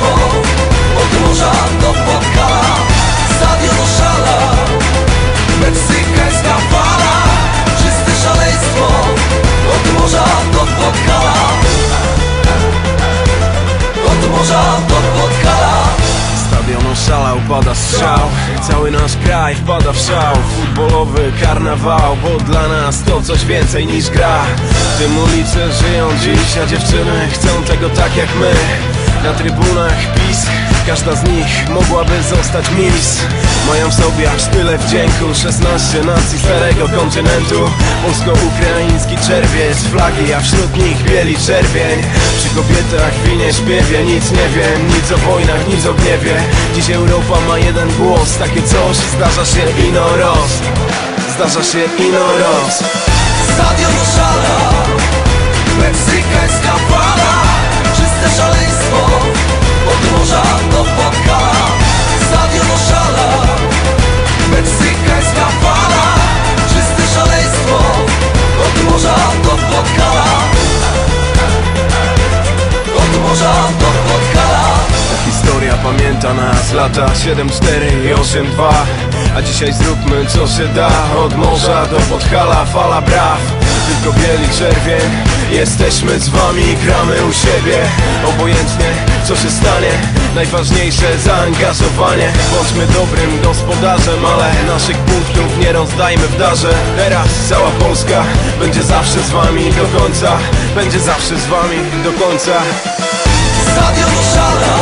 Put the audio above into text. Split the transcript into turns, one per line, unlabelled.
szaleństwo, od morza do Podkala. Stadion oszala, meksykańska fala. Czyste szaleństwo, od morza do Podkala. Od morza do Podkala.
Stadion oszalał, pada strzał, cały nasz kraj wpada w szał. Futbolowy karnawał, bo dla nas to coś więcej niż gra. W tym ulice żyją dziś, a dziewczyny chcą tego tak jak my. Na trybunach PiS, każda z nich mogłaby zostać Miss. Mają w sobie aż tyle wdzięku, 16 nacji starego kontynentu. Polsko-ukraiński czerwiec, flagi, a wśród nich bieli czerwień. Przy kobietach winie śpiewie, nic nie wiem, nic o wojnach, nic o gniewie. Dziś Europa ma jeden głos, takie coś zdarza się ino roz. Zdarza się ino roz.
Stadion oszala, meksykańska fala. Czyste szaleństwo, od morza do Podkala. Stadion oszala, meksykańska fala. Czyste szaleństwo, od morza do Podkala. Od morza do Podkala.
Ta historia pamięta nas, lata 7-4 i 8-2. A dzisiaj zróbmy co się da, od morza do Podkala, fala braw. Tylko bieli czerwień, jesteśmy z wami, gramy u siebie. Obojętnie co się stanie, najważniejsze zaangażowanie. Bądźmy dobrym gospodarzem, ale naszych punktów nie rozdajmy w darze. Teraz cała Polska będzie zawsze z wami do końca. Będzie zawsze z wami do końca.
Stadion oszala,